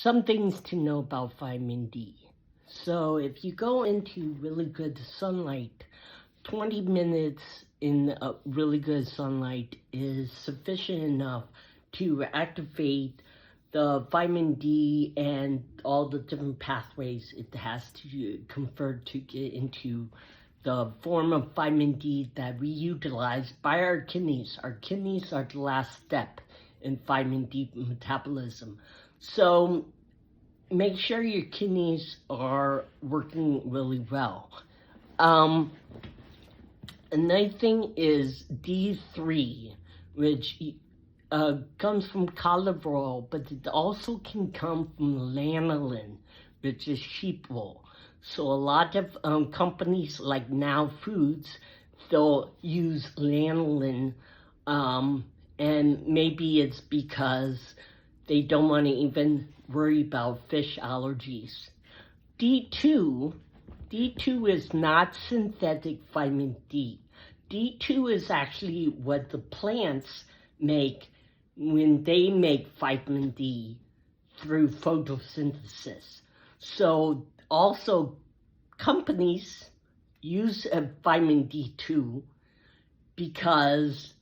Some things to know about vitamin D. So if you go into really good sunlight, 20 minutes in really good sunlight is sufficient enough to activate the vitamin D and all the different pathways it has to convert to get into the form of vitamin D that we utilize by our kidneys. Our kidneys are the last step in vitamin D metabolism. So make sure your kidneys are working really well. Another thing is D3, which comes from olive oil, but it also can come from lanolin, which is sheep wool. So a lot of companies like Now Foods, they'll use lanolin, and maybe it's because they don't want to even worry about fish allergies. D2 is not synthetic vitamin D. D2 is actually what the plants make when they make vitamin D through photosynthesis. So also companies use vitamin D2 because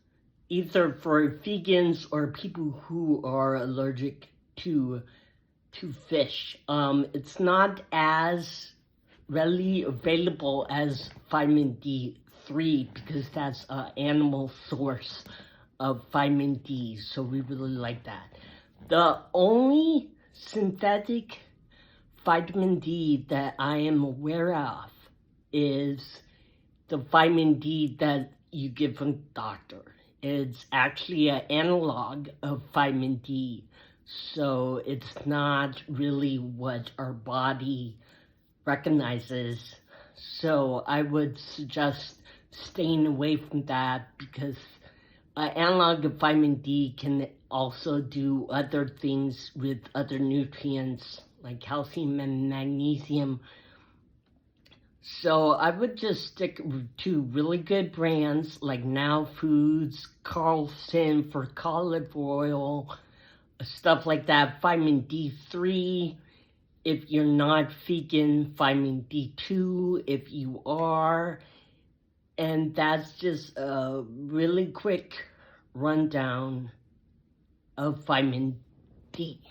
either for vegans or people who are allergic to fish. It's not as readily available as vitamin D3 because that's an animal source of vitamin D, so we really like that. The only synthetic vitamin D that I am aware of is the vitamin D that you get from the doctor. It's actually an analog of vitamin D, so it's not really what our body recognizes. So I would suggest staying away from that because an analog of vitamin D can also do other things with other nutrients like calcium and magnesium. So I would just stick to really good brands like Now Foods, Carlson for olive oil, stuff like that. Vitamin D3 if you're not vegan, vitamin D2 if you are. And that's just a really quick rundown of vitamin D.